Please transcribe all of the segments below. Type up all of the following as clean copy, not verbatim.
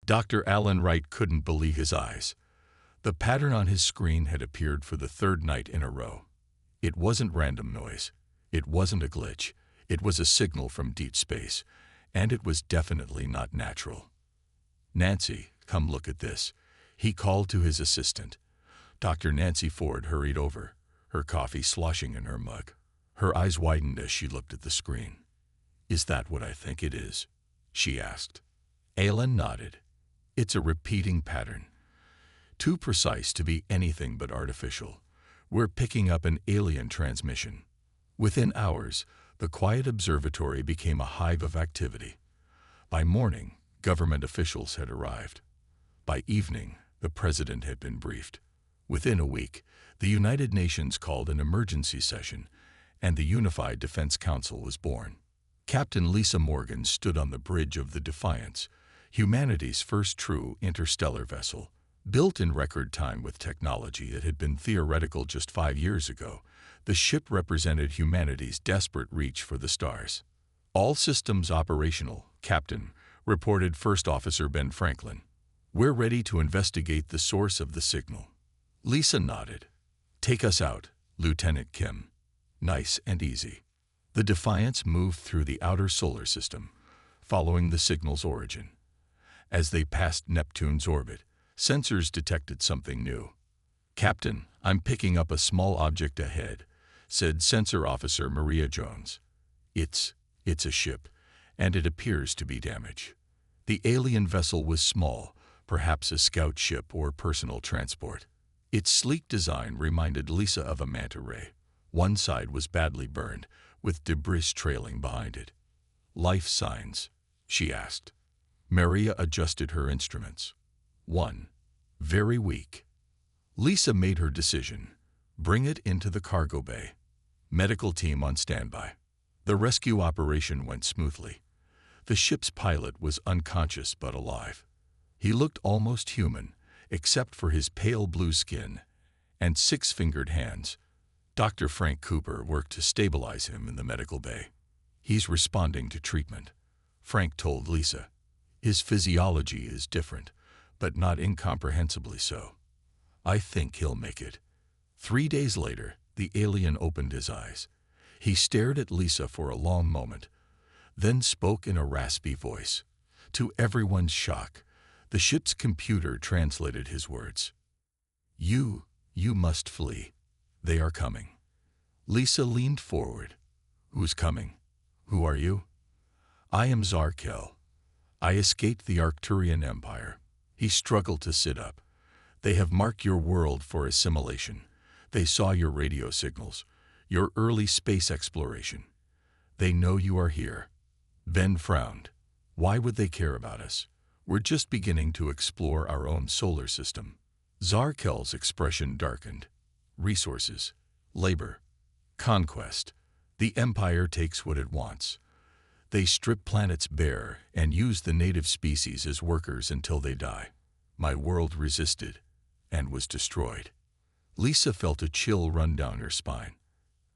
Dr. Alan Wright couldn't believe his eyes. The pattern on his screen had appeared for the third night in a row. It wasn't random noise. It wasn't a glitch. It was a signal from deep space, and it was definitely not natural. "Nancy, come look at this," he called to his assistant. Dr. Nancy Ford hurried over, her coffee sloshing in her mug. Her eyes widened as she looked at the screen. "Is that what I think it is?" she asked. Alan nodded. "It's a repeating pattern. Too precise to be anything but artificial. We're picking up an alien transmission." Within hours, the quiet observatory became a hive of activity. By morning, government officials had arrived. By evening, the president had been briefed. Within a week, the United Nations called an emergency session, and the Unified Defense Council was born. Captain Lisa Morgan stood on the bridge of the Defiance, humanity's first true interstellar vessel. Built in record time with technology that had been theoretical just 5 years ago, the ship represented humanity's desperate reach for the stars. "All systems operational, Captain," reported First Officer Ben Franklin. "We're ready to investigate the source of the signal." Lisa nodded. "Take us out, Lieutenant Kim." Nice and easy. The Defiance moved through the outer solar system, following the signal's origin. As they passed Neptune's orbit, sensors detected something new. "Captain, I'm picking up a small object ahead," said Sensor Officer Maria Jones. It's a ship, and it appears to be damaged." The alien vessel was small, perhaps a scout ship or personal transport. Its sleek design reminded Lisa of a manta ray. One side was badly burned, with debris trailing behind it. "Life signs?" she asked. Maria adjusted her instruments. 1. Very weak. Lisa made her decision. Bring it into the cargo bay. Medical team on standby. The rescue operation went smoothly. The ship's pilot was unconscious but alive. He looked almost human, except for his pale blue skin and 6-fingered hands. Dr. Frank Cooper worked to stabilize him in the medical bay. "He's responding to treatment," Frank told Lisa. "His physiology is different, but not incomprehensibly so. I think he'll make it." 3 days later, the alien opened his eyes. He stared at Lisa for a long moment, then spoke in a raspy voice. To everyone's shock, the ship's computer translated his words. You must flee. They are coming." Lisa leaned forward. "Who's coming? Who are you?" "I am Zarkel. I escaped the Arcturian Empire." He struggled to sit up. "They have marked your world for assimilation. They saw your radio signals, your early space exploration. They know you are here." Ben frowned. "Why would they care about us? We're just beginning to explore our own solar system." Zarkel's expression darkened. "Resources, labor, conquest. The Empire takes what it wants. They strip planets bare and use the native species as workers until they die. My world resisted and was destroyed." Lisa felt a chill run down her spine.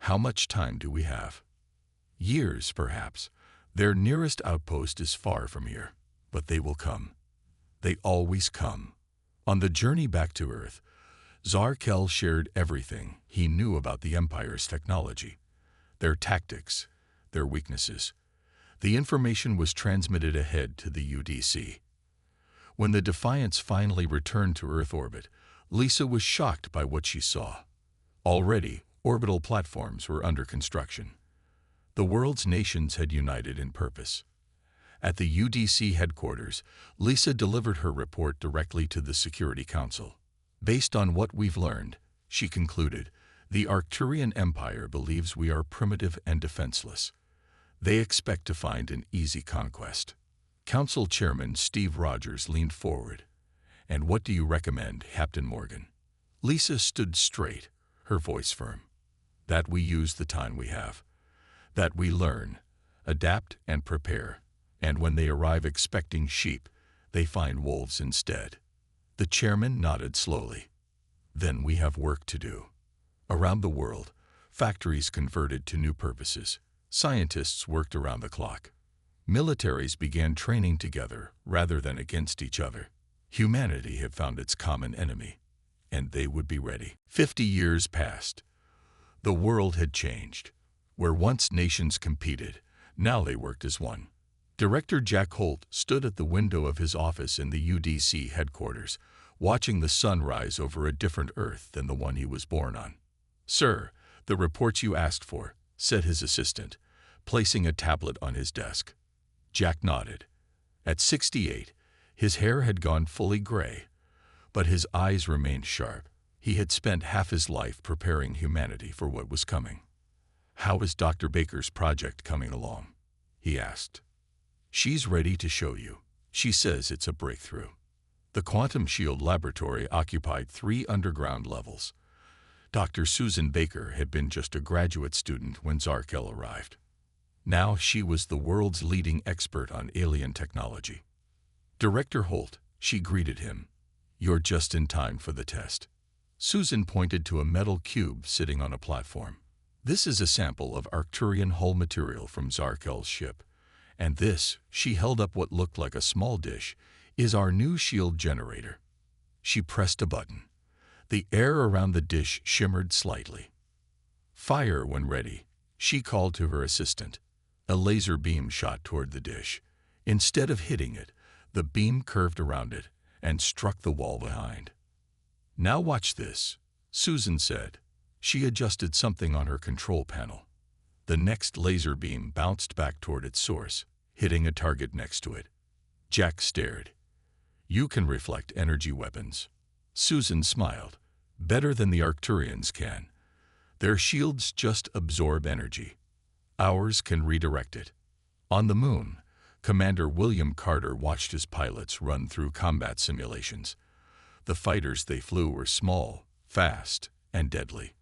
"How much time do we have?" "Years, perhaps. Their nearest outpost is far from here, but they will come. They always come." On the journey back to Earth, Zarkel shared everything he knew about the Empire's technology, their tactics, their weaknesses. The information was transmitted ahead to the UDC. When the Defiance finally returned to Earth orbit, Lisa was shocked by what she saw. Already, orbital platforms were under construction. The world's nations had united in purpose. At the UDC headquarters, Lisa delivered her report directly to the Security Council. "Based on what we've learned," she concluded, "the Arcturian Empire believes we are primitive and defenseless. They expect to find an easy conquest." Council Chairman Steve Rogers leaned forward. "And what do you recommend, Captain Morgan?" Lisa stood straight, her voice firm. "That we use the time we have. That we learn, adapt, and prepare. And when they arrive expecting sheep, they find wolves instead." The chairman nodded slowly. "Then we have work to do. Around the world, factories converted to new purposes. Scientists worked around the clock. Militaries began training together rather than against each other. Humanity had found its common enemy, and they would be ready. 50 years passed. The world had changed. Where once nations competed, now they worked as one. Director Jack Holt stood at the window of his office in the UDC headquarters, watching the sun rise over a different Earth than the one he was born on. "Sir, the reports you asked for," said his assistant, placing a tablet on his desk. Jack nodded. At 68, his hair had gone fully gray, but his eyes remained sharp. He had spent half his life preparing humanity for what was coming. "How is Dr. Baker's project coming along?" he asked. "She's ready to show you. She says it's a breakthrough." The Quantum Shield Laboratory occupied 3 underground levels. Dr. Susan Baker had been just a graduate student when Zarkel arrived. Now she was the world's leading expert on alien technology. "Director Holt," she greeted him, "you're just in time for the test." Susan pointed to a metal cube sitting on a platform. "This is a sample of Arcturian hull material from Zarkel's ship. And this," she held up what looked like a small dish, "is our new shield generator." She pressed a button. The air around the dish shimmered slightly. "Fire when ready," she called to her assistant. A laser beam shot toward the dish. Instead of hitting it, the beam curved around it and struck the wall behind. "Now watch this," Susan said. She adjusted something on her control panel. The next laser beam bounced back toward its source, hitting a target next to it. Jack stared. "You can reflect energy weapons." Susan smiled. "Better than the Arcturians can. Their shields just absorb energy. Ours can redirect it." On the moon, Commander William Carter watched his pilots run through combat simulations. The fighters they flew were small, fast, and deadly.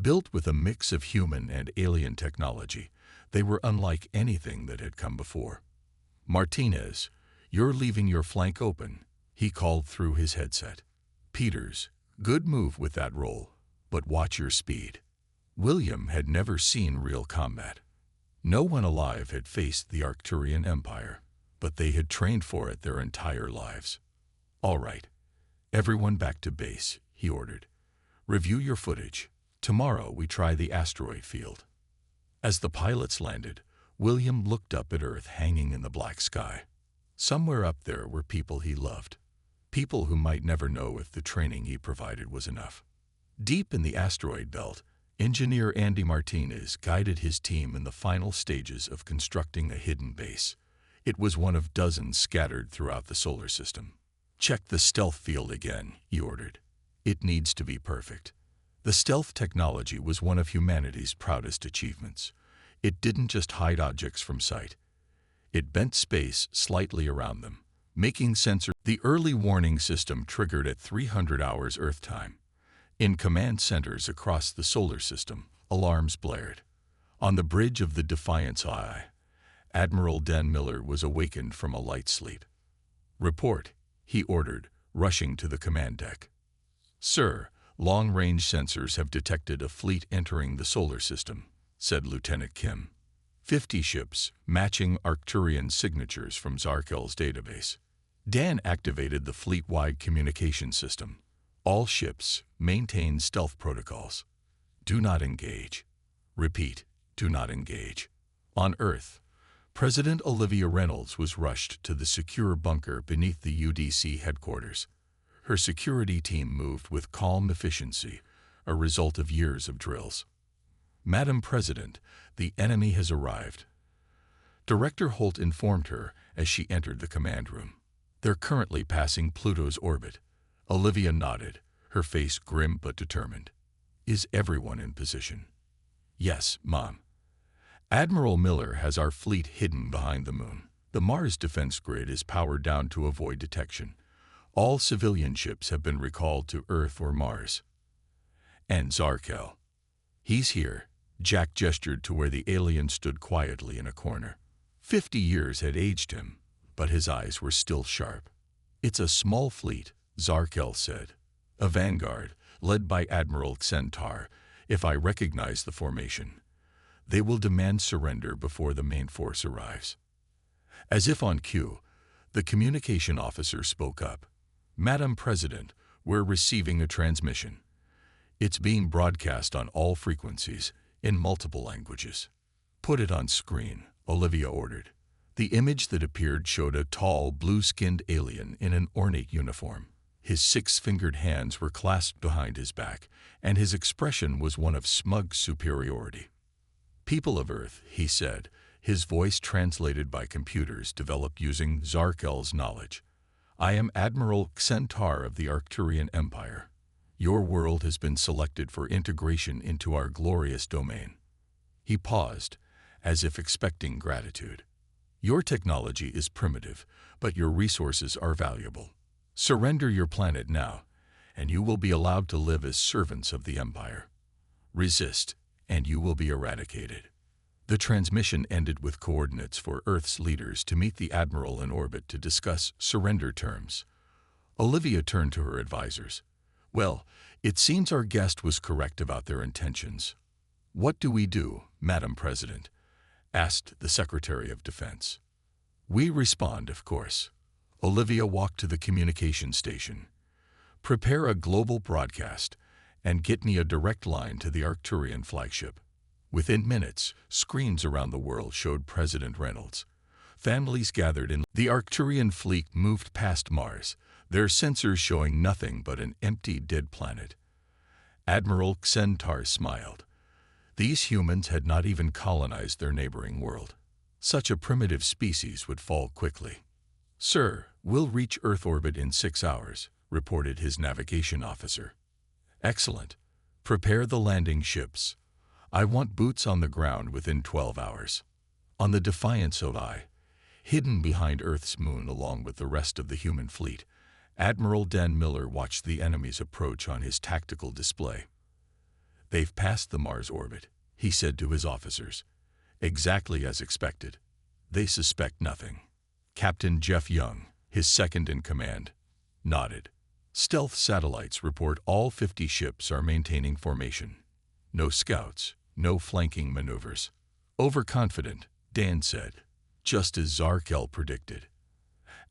Built with a mix of human and alien technology, they were unlike anything that had come before. "Martinez, you're leaving your flank open," he called through his headset. "Peters, good move with that roll, but watch your speed." William had never seen real combat. No one alive had faced the Arcturian Empire, but they had trained for it their entire lives. "All right, everyone back to base," he ordered. "Review your footage. Tomorrow we try the asteroid field." As the pilots landed, William looked up at Earth hanging in the black sky. Somewhere up there were people he loved. People who might never know if the training he provided was enough. Deep in the asteroid belt, engineer Andy Martinez guided his team in the final stages of constructing a hidden base. It was one of dozens scattered throughout the solar system. "Check the stealth field again," he ordered. "It needs to be perfect." The stealth technology was one of humanity's proudest achievements. It didn't just hide objects from sight. It bent space slightly around them, making sensors. The early warning system triggered at 300 hours Earth time. In command centers across the solar system, alarms blared. On the bridge of the Defiance Eye, Admiral Dan Miller was awakened from a light sleep. "Report," he ordered, rushing to the command deck. "Sir, long-range sensors have detected a fleet entering the solar system," said Lieutenant Kim. 50 ships, matching Arcturian signatures from Zarkel's database. Dan activated the fleet-wide communication system. "All ships maintain stealth protocols. Do not engage. Repeat, do not engage." On Earth, President Olivia Reynolds was rushed to the secure bunker beneath the UDC headquarters. Her security team moved with calm efficiency, a result of years of drills. "Madam President, the enemy has arrived." Director Holt informed her as she entered the command room. "They're currently passing Pluto's orbit." Olivia nodded, her face grim but determined. "Is everyone in position?" "Yes, Mom." "Admiral Miller has our fleet hidden behind the moon. The Mars defense grid is powered down to avoid detection. All civilian ships have been recalled to Earth or Mars." "And Zarkel?" "He's here." Jack gestured to where the alien stood quietly in a corner. 50 years had aged him, but his eyes were still sharp. "It's a small fleet," Zarkel said. "A vanguard, led by Admiral Centaur, if I recognize the formation. They will demand surrender before the main force arrives." As if on cue, the communication officer spoke up. "Madam President, we're receiving a transmission. It's being broadcast on all frequencies, in multiple languages." "Put it on screen," Olivia ordered. The image that appeared showed a tall, blue-skinned alien in an ornate uniform. His six-fingered hands were clasped behind his back, and his expression was one of smug superiority. "People of Earth," he said, his voice translated by computers developed using Zarkel's knowledge. "I am Admiral Xentar of the Arcturian Empire. Your world has been selected for integration into our glorious domain." He paused, as if expecting gratitude. "Your technology is primitive, but your resources are valuable. Surrender your planet now, and you will be allowed to live as servants of the Empire. Resist, and you will be eradicated." The transmission ended with coordinates for Earth's leaders to meet the Admiral in orbit to discuss surrender terms. Olivia turned to her advisors. "Well, it seems our guest was correct about their intentions." "What do we do, Madam President?" asked the Secretary of Defense. "We respond, of course." Olivia walked to the communication station. "Prepare a global broadcast and get me a direct line to the Arcturian flagship." Within minutes, screens around the world showed President Reynolds. Families gathered in the Arcturian fleet moved past Mars, their sensors showing nothing but an empty, dead planet. Admiral Xentar smiled. These humans had not even colonized their neighboring world. Such a primitive species would fall quickly. "Sir, we'll reach Earth orbit in 6 hours," reported his navigation officer. "Excellent. Prepare the landing ships. I want boots on the ground within 12 hours. On the Defiance OI, hidden behind Earth's moon along with the rest of the human fleet, Admiral Dan Miller watched the enemies approach on his tactical display. "They've passed the Mars orbit," he said to his officers. "Exactly as expected. They suspect nothing." Captain Jeff Young, his second-in-command, nodded. "Stealth satellites report all 50 ships are maintaining formation. No scouts, no flanking maneuvers." "Overconfident," Dan said, just as Zarkel predicted.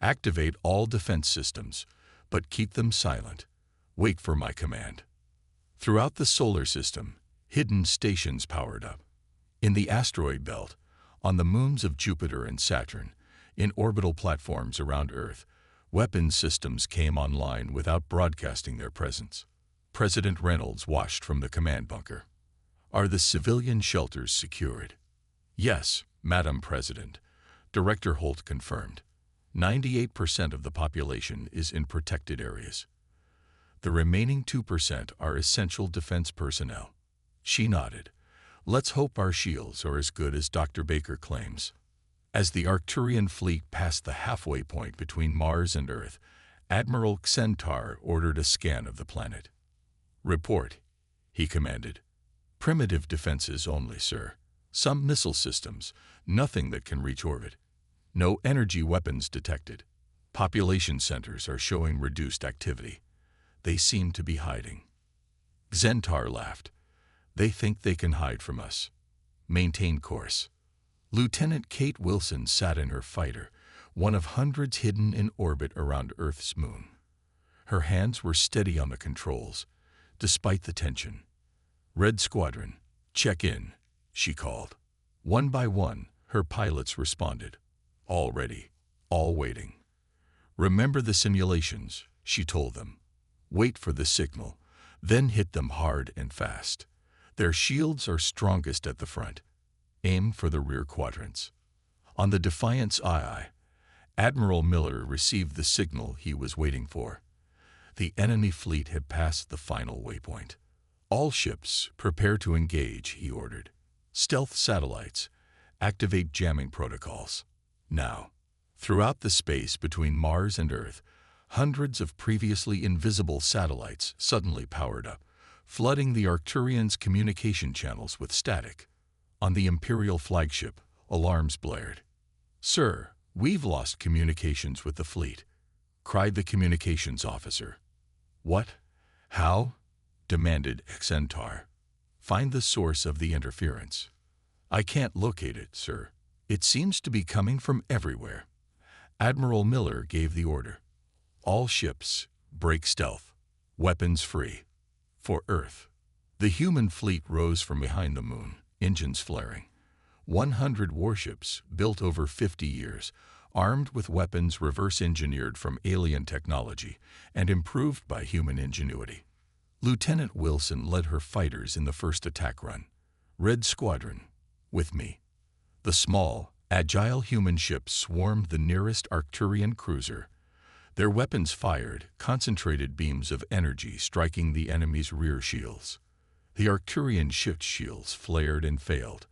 "Activate all defense systems, but keep them silent. Wait for my command." Throughout the solar system, hidden stations powered up. In the asteroid belt, on the moons of Jupiter and Saturn, in orbital platforms around Earth, weapons systems came online without broadcasting their presence. President Reynolds watched from the command bunker. "Are the civilian shelters secured?" "Yes, Madam President," Director Holt confirmed. 98% of the population is in protected areas. The remaining 2% are essential defense personnel. She nodded. "Let's hope our shields are as good as Dr. Baker claims." As the Arcturian fleet passed the halfway point between Mars and Earth, Admiral Xentar ordered a scan of the planet. "Report," he commanded. "Primitive defenses only, sir. Some missile systems, nothing that can reach orbit. No energy weapons detected. Population centers are showing reduced activity. They seem to be hiding." Xentar laughed. "They think they can hide from us. Maintain course." Lieutenant Kate Wilson sat in her fighter, one of hundreds hidden in orbit around Earth's moon. Her hands were steady on the controls, despite the tension. "Red Squadron, check in," she called. One by one, her pilots responded. "All ready, all waiting." "Remember the simulations," she told them. "Wait for the signal, then hit them hard and fast. Their shields are strongest at the front. Aim for the rear quadrants." On the Defiance II, Admiral Miller received the signal he was waiting for. The enemy fleet had passed the final waypoint. "All ships, prepare to engage," he ordered. "Stealth satellites, activate jamming protocols. Now." Throughout the space between Mars and Earth, hundreds of previously invisible satellites suddenly powered up, flooding the Arcturians' communication channels with static. On the Imperial flagship, alarms blared. "Sir, we've lost communications with the fleet," cried the communications officer. "What? How?" demanded Xentar. "Find the source of the interference." "I can't locate it, sir," It seems to be coming from everywhere. Admiral Miller gave the order. All ships, break stealth. Weapons free. For Earth. The human fleet rose from behind the moon, engines flaring. 100 warships, built over 50 years, armed with weapons reverse-engineered from alien technology and improved by human ingenuity. Lieutenant Wilson led her fighters in the first attack run. Red Squadron, with me. The small, agile human ships swarmed the nearest Arcturian cruiser. Their weapons fired concentrated beams of energy striking the enemy's rear shields. The Arcturian ship's shields flared and failed.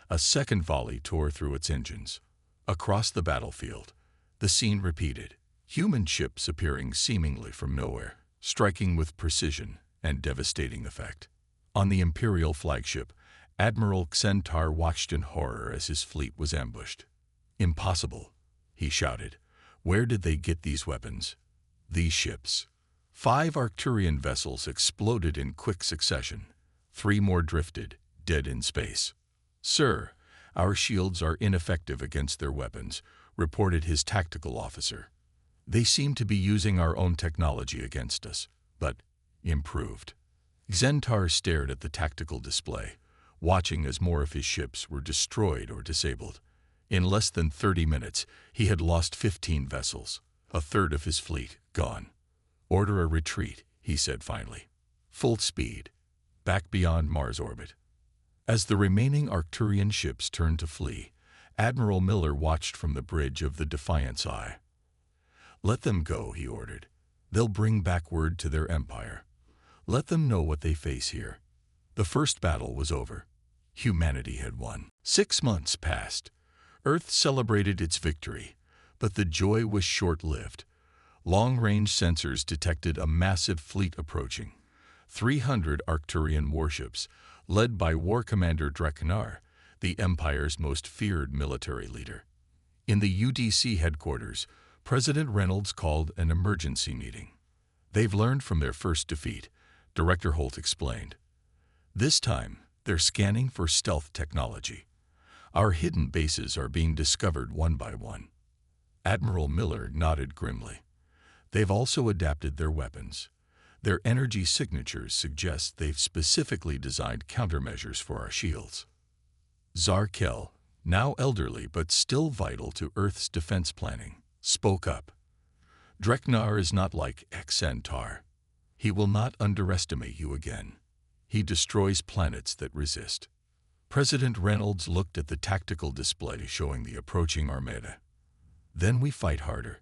A second volley tore through its engines. Across the battlefield, the scene repeated, human ships appearing seemingly from nowhere, striking with precision and devastating effect. On the Imperial flagship, Admiral Xentar watched in horror as his fleet was ambushed. "Impossible," he shouted. "Where did they get these weapons? These ships?" 5 Arcturian vessels exploded in quick succession. 3 more drifted, dead in space. "Sir, our shields are ineffective against their weapons," reported his tactical officer. "They seem to be using our own technology against us, but improved." Xentar stared at the tactical display, watching as more of his ships were destroyed or disabled. In less than 30 minutes, he had lost 15 vessels, a third of his fleet gone. "Order a retreat," he said finally. "Full speed, back beyond Mars orbit." As the remaining Arcturian ships turned to flee, Admiral Miller watched from the bridge of the Defiant's eye. "Let them go," he ordered. "They'll bring back word to their empire. Let them know what they face here." The first battle was over. Humanity had won. 6 months passed. Earth celebrated its victory, but the joy was short-lived. Long-range sensors detected a massive fleet approaching. 300 Arcturian warships, led by War Commander Dreknar, the Empire's most feared military leader. In the UDC headquarters, President Reynolds called an emergency meeting. "They've learned from their first defeat," Director Holt explained. "This time, they're scanning for stealth technology. Our hidden bases are being discovered one by one." Admiral Miller nodded grimly. "They've also adapted their weapons. Their energy signatures suggest they've specifically designed countermeasures for our shields." Zarkel, now elderly but still vital to Earth's defense planning, spoke up. "Dreknar is not like Xentar. He will not underestimate you again. He destroys planets that resist." President Reynolds looked at the tactical display showing the approaching armada. "Then we fight harder.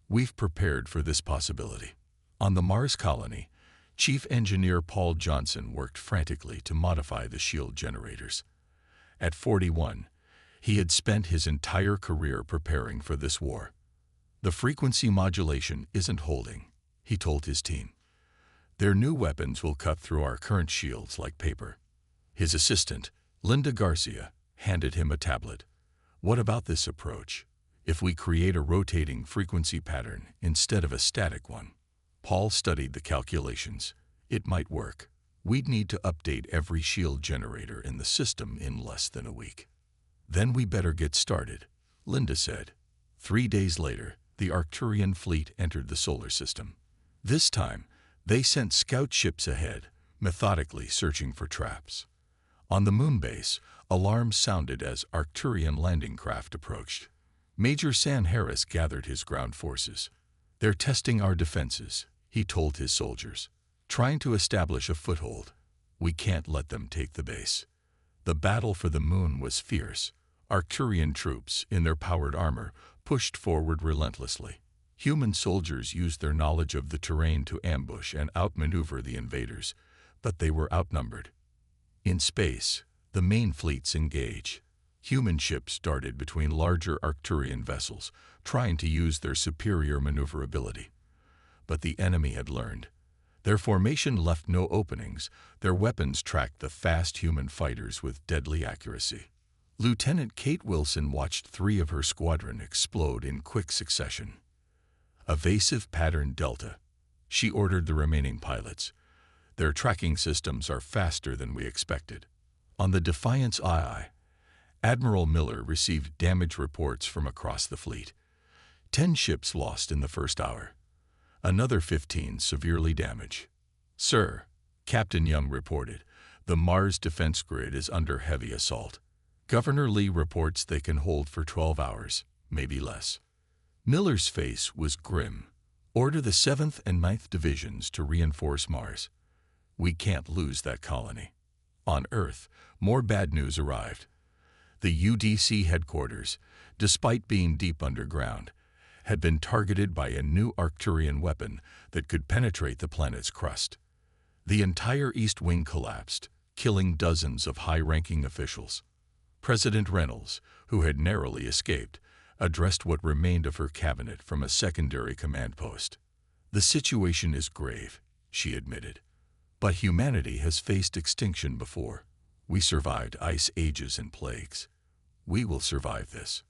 We've prepared for this possibility." On the Mars colony, Chief Engineer Paul Johnson worked frantically to modify the shield generators. At 41, he had spent his entire career preparing for this war. "The frequency modulation isn't holding," he told his team. "Their new weapons will cut through our current shields like paper." His assistant, Linda Garcia, handed him a tablet. "What about this approach? If we create a rotating frequency pattern instead of a static one?" Paul studied the calculations. "It might work. We'd need to update every shield generator in the system in less than a week." "Then we better get started," Linda said. 3 days later, the Arcturian fleet entered the solar system. This time, they sent scout ships ahead, methodically searching for traps. On the moon base, alarms sounded as Arcturian landing craft approached. Major San Harris gathered his ground forces. "They're testing our defenses," he told his soldiers, "trying to establish a foothold. We can't let them take the base." The battle for the moon was fierce. Arcturian troops, in their powered armor, pushed forward relentlessly. Human soldiers used their knowledge of the terrain to ambush and outmaneuver the invaders, but they were outnumbered. In space, the main fleets engaged. Human ships darted between larger Arcturian vessels, trying to use their superior maneuverability. But the enemy had learned. Their formation left no openings. Their weapons tracked the fast human fighters with deadly accuracy. Lieutenant Kate Wilson watched 3 of her squadron explode in quick succession. "Evasive pattern Delta," she ordered the remaining pilots. "Their tracking systems are faster than we expected." On the Defiant's eye, Admiral Miller received damage reports from across the fleet. 10 ships lost in the first hour. Another 15 severely damaged. Sir, Captain Young reported, the Mars defense grid is under heavy assault. Governor Lee reports they can hold for 12 hours, maybe less. Miller's face was grim. Order the 7th and 9th Divisions to reinforce Mars. We can't lose that colony. On Earth, more bad news arrived. The UDC headquarters, despite being deep underground, had been targeted by a new Arcturian weapon that could penetrate the planet's crust. The entire East Wing collapsed, killing dozens of high-ranking officials. President Reynolds, who had narrowly escaped, addressed what remained of her cabinet from a secondary command post. The situation is grave, she admitted. But humanity has faced extinction before. We survived ice ages and plagues. We will survive this.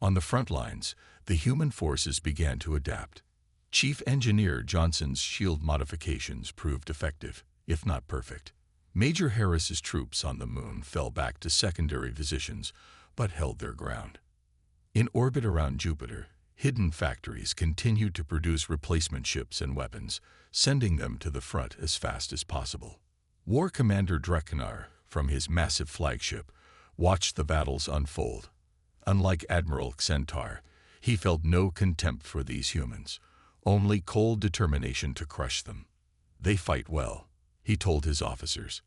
On the front lines, the human forces began to adapt. Chief Engineer Johnson's shield modifications proved effective, if not perfect. Major Harris's troops on the moon fell back to secondary positions, but held their ground. In orbit around Jupiter, hidden factories continued to produce replacement ships and weapons, sending them to the front as fast as possible. War Commander Drekkanar, from his massive flagship, watched the battles unfold. Unlike Admiral Centaur, he felt no contempt for these humans, only cold determination to crush them. They fight well, he told his officers,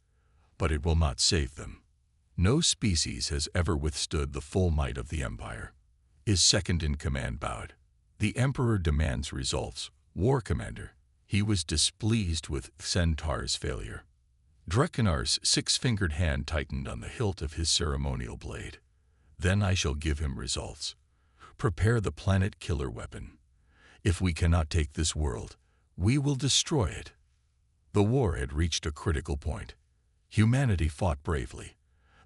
but it will not save them. No species has ever withstood the full might of the Empire. His second-in-command bowed. The Emperor demands results, War Commander. He was displeased with Centaur's failure. Drekkanar's six-fingered hand tightened on the hilt of his ceremonial blade. Then I shall give him results. Prepare the planet killer weapon. If we cannot take this world, we will destroy it. The war had reached a critical point. Humanity fought bravely,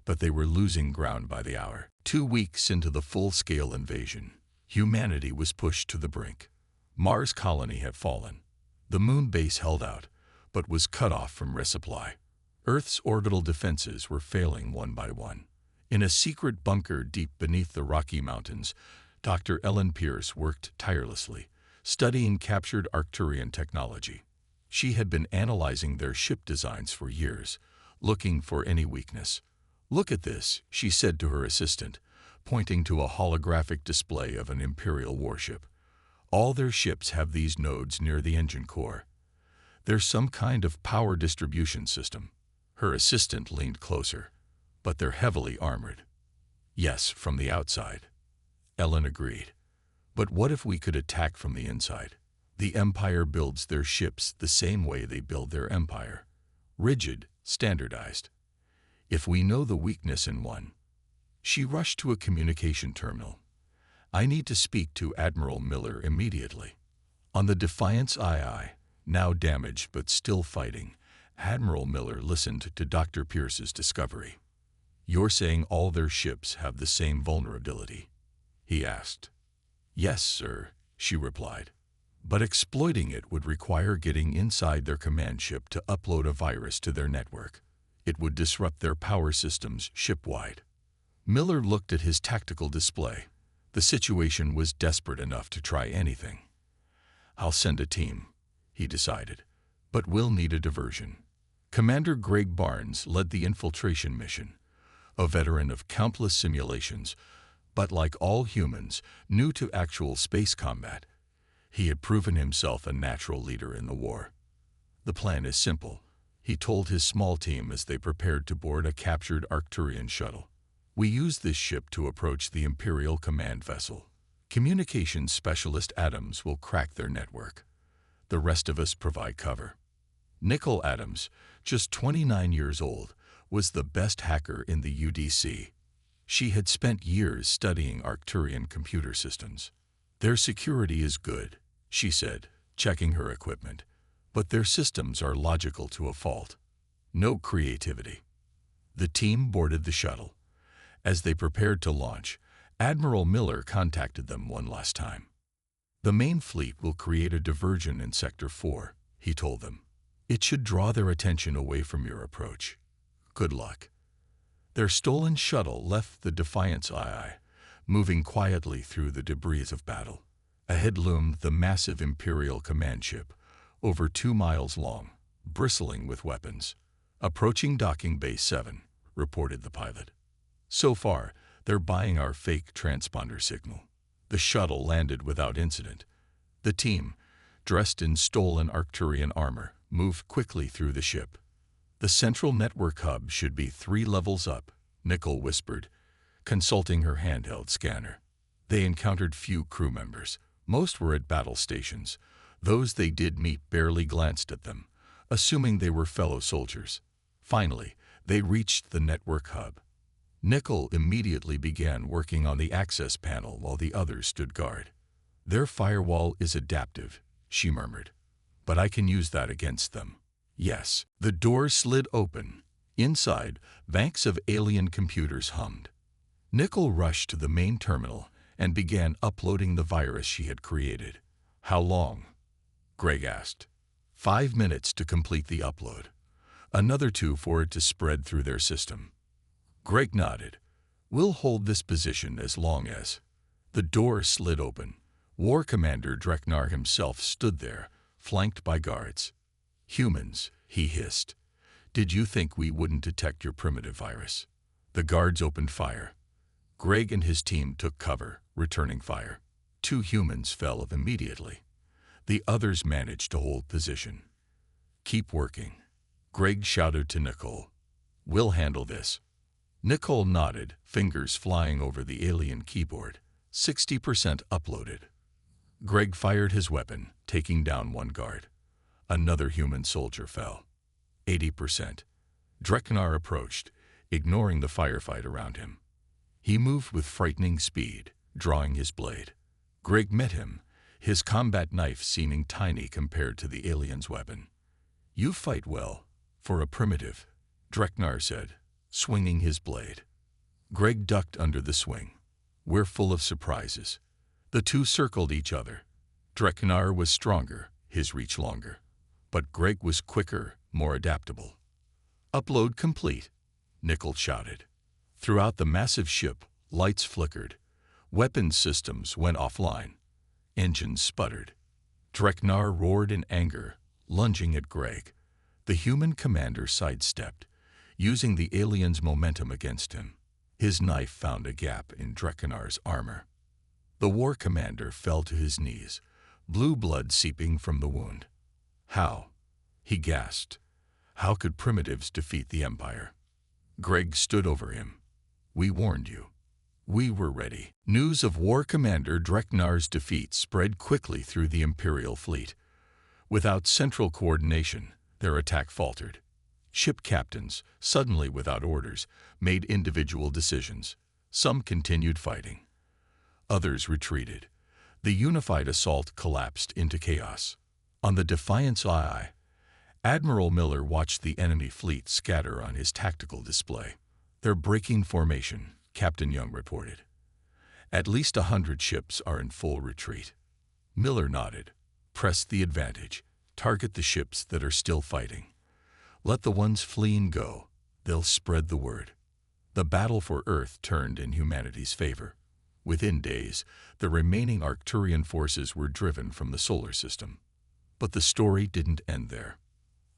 but they were losing ground by the hour. 2 weeks into the full-scale invasion, humanity was pushed to the brink. Mars' colony had fallen. The moon base held out, but was cut off from resupply. Earth's orbital defenses were failing one by one. In a secret bunker deep beneath the Rocky Mountains, Dr. Ellen Pierce worked tirelessly, studying captured Arcturian technology. She had been analyzing their ship designs for years, looking for any weakness. "Look at this," she said to her assistant, pointing to a holographic display of an Imperial warship. "All their ships have these nodes near the engine core. There's some kind of power distribution system." Her assistant leaned closer. "But they're heavily armored." "Yes, from the outside," Ellen agreed. "But what if we could attack from the inside? The Empire builds their ships the same way they build their empire. Rigid, standardized. If we know the weakness in one..." She rushed to a communication terminal. "I need to speak to Admiral Miller immediately." On the Defiance II, now damaged but still fighting, Admiral Miller listened to Dr. Pierce's discovery. "You're saying all their ships have the same vulnerability?" he asked. "Yes, sir," she replied. "But exploiting it would require getting inside their command ship to upload a virus to their network. It would disrupt their power systems ship-wide." Miller looked at his tactical display. The situation was desperate enough to try anything. "I'll send a team," he decided, "but we'll need a diversion." Commander Greg Barnes led the infiltration mission, a veteran of countless simulations, but like all humans, new to actual space combat. He had proven himself a natural leader in the war. "The plan is simple," he told his small team as they prepared to board a captured Arcturian shuttle. "We use this ship to approach the Imperial command vessel. Communications specialist Adams will crack their network. The rest of us provide cover." Nicole Adams, just 29 years old, was the best hacker in the UDC. She had spent years studying Arcturian computer systems. "Their security is good," she said, checking her equipment, "but their systems are logical to a fault. No creativity." The team boarded the shuttle. As they prepared to launch, Admiral Miller contacted them one last time. "The main fleet will create a diversion in Sector 4, he told them. "It should draw their attention away from your approach. Good luck." Their stolen shuttle left the Defiance II, moving quietly through the debris of battle. Ahead loomed the massive Imperial command ship, over 2 miles long, bristling with weapons. "Approaching Docking Bay 7, reported the pilot. "So far, they're buying our fake transponder signal." The shuttle landed without incident. The team, dressed in stolen Arcturian armor, moved quickly through the ship. "The central network hub should be 3 levels up," Nicole whispered, consulting her handheld scanner. They encountered few crew members. Most were at battle stations. Those they did meet barely glanced at them, assuming they were fellow soldiers. Finally, they reached the network hub. Nicole immediately began working on the access panel while the others stood guard. "Their firewall is adaptive," she murmured, "but I can use that against them." "Yes." The door slid open. Inside, banks of alien computers hummed. Nicole rushed to the main terminal and began uploading the virus she had created. "How long?" Greg asked. 5 minutes to complete the upload. Another 2 for it to spread through their system. Greg nodded. "We'll hold this position as long as..." The door slid open. War Commander Dreknar himself stood there, flanked by guards. "Humans," he hissed. "Did you think we wouldn't detect your primitive virus?" The guards opened fire. Greg and his team took cover, returning fire. 2 humans fell immediately. The others managed to hold position. "Keep working," Greg shouted to Nicole. "We'll handle this." Nicole nodded, fingers flying over the alien keyboard. 60% uploaded. Greg fired his weapon, taking down 1 guard. Another human soldier fell. 80%. Dreknar approached, ignoring the firefight around him. He moved with frightening speed, drawing his blade. Greg met him, his combat knife seeming tiny compared to the alien's weapon. "You fight well, for a primitive," Dreknar said, swinging his blade. Greg ducked under the swing. "We're full of surprises." The 2 circled each other. Dreknar was stronger, his reach longer. But Greg was quicker, more adaptable. "Upload complete," Nicole shouted. Throughout the massive ship, lights flickered. Weapons systems went offline. Engines sputtered. Dreknar roared in anger, lunging at Greg. The human commander sidestepped, using the alien's momentum against him. His knife found a gap in Dreknar's armor. The war commander fell to his knees, blue blood seeping from the wound. "How?" he gasped. "How could primitives defeat the Empire?" Greg stood over him. "We warned you. We were ready." News of War Commander Dreknar's defeat spread quickly through the Imperial fleet. Without central coordination, their attack faltered. Ship captains, suddenly without orders, made individual decisions. Some continued fighting. Others retreated. The unified assault collapsed into chaos. On the Defiance II, Admiral Miller watched the enemy fleet scatter on his tactical display. "They're breaking formation," Captain Young reported. "At least 100 ships are in full retreat." Miller nodded. "Press the advantage. Target the ships that are still fighting. Let the ones fleeing go. They'll spread the word." The battle for Earth turned in humanity's favor. Within days, the remaining Arcturian forces were driven from the solar system. But the story didn't end there.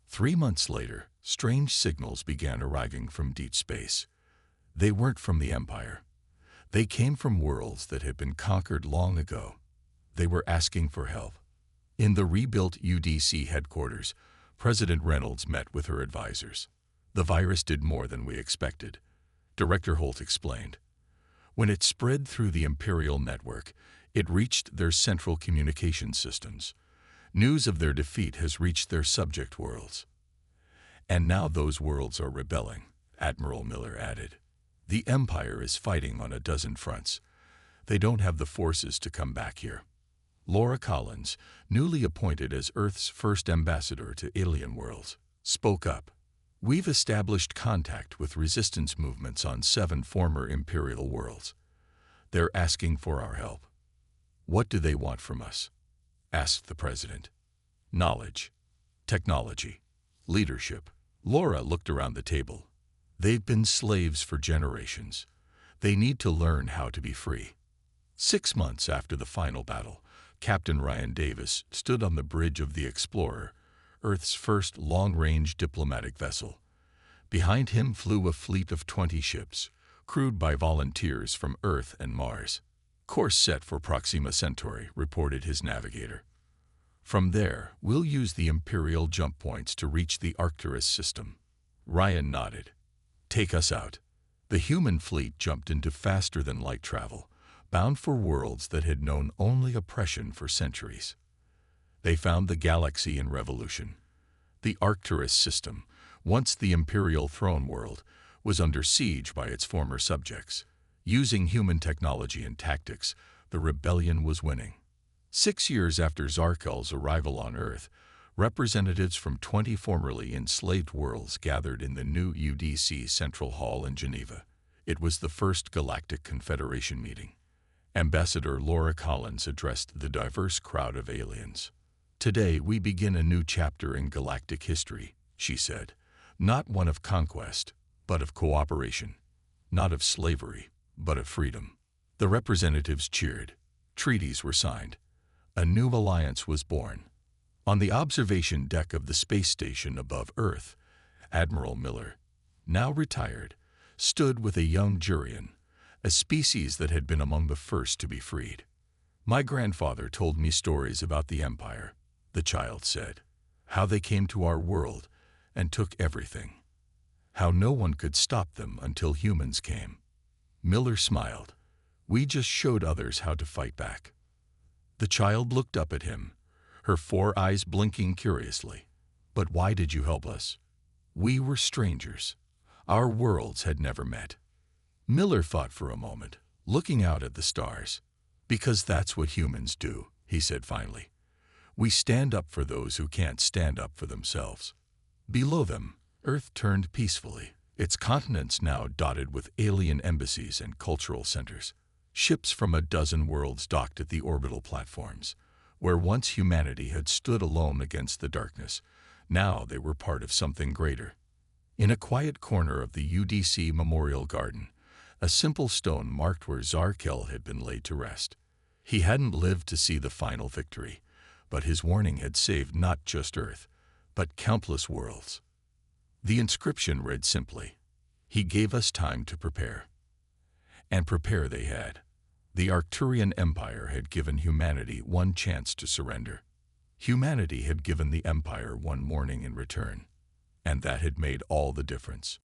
3 months later, strange signals began arriving from deep space. They weren't from the Empire. They came from worlds that had been conquered long ago. They were asking for help. In the rebuilt UDC headquarters, President Reynolds met with her advisors. "The virus did more than we expected," Director Holt explained. "When it spread through the Imperial network, it reached their central communication systems. News of their defeat has reached their subject worlds. And now those worlds are rebelling," Admiral Miller added. "The Empire is fighting on a dozen fronts. They don't have the forces to come back here." Laura Collins, newly appointed as Earth's first ambassador to alien worlds, spoke up. "We've established contact with resistance movements on 7 former Imperial worlds. They're asking for our help." "What do they want from us?" asked the president. "Knowledge, technology, leadership." Laura looked around the table. They've been slaves for generations. They need to learn how to be free. 6 months after the final battle, Captain Ryan Davis stood on the bridge of the Explorer, Earth's first long-range diplomatic vessel. Behind him flew a fleet of 20 ships, crewed by volunteers from Earth and Mars. "Course set for Proxima Centauri," reported his navigator. "From there, we'll use the Imperial jump points to reach the Arcturus system." Ryan nodded. "Take us out." The human fleet jumped into faster-than-light travel, bound for worlds that had known only oppression for centuries. They found the galaxy in revolution. The Arcturus system, once the Imperial throne world, was under siege by its former subjects. Using human technology and tactics, the rebellion was winning. 6 years after Zarkel's arrival on Earth, representatives from 20 formerly enslaved worlds gathered in the new UDC Central Hall in Geneva. It was the first Galactic Confederation meeting. Ambassador Laura Collins addressed the diverse crowd of aliens. "Today we begin a new chapter in galactic history," she said. "Not one of conquest, but of cooperation. Not of slavery, but of freedom." The representatives cheered. Treaties were signed. A new alliance was born. On the observation deck of the space station above Earth, Admiral Miller, now retired, stood with a young Jurian, a species that had been among the first to be freed. "My grandfather told me stories about the Empire," the child said. "How they came to our world and took everything. How no one could stop them until humans came." Miller smiled. "We just showed others how to fight back." The child looked up at him, her 4 eyes blinking curiously. "But why did you help us?" "We were strangers. Our worlds had never met." Miller thought for a moment, looking out at the stars. "Because that's what humans do," he said finally. "We stand up for those who can't stand up for themselves." Below them, Earth turned peacefully, its continents now dotted with alien embassies and cultural centers. Ships from a dozen worlds docked at the orbital platforms. Where once humanity had stood alone against the darkness, now they were part of something greater. In a quiet corner of the UDC Memorial Garden, a simple stone marked where Zarkel had been laid to rest. He hadn't lived to see the final victory, but his warning had saved not just Earth, but countless worlds. The inscription read simply, "He gave us time to prepare." And prepare they had. The Arcturian Empire had given humanity one chance to surrender. Humanity had given the Empire one warning in return, and that had made all the difference.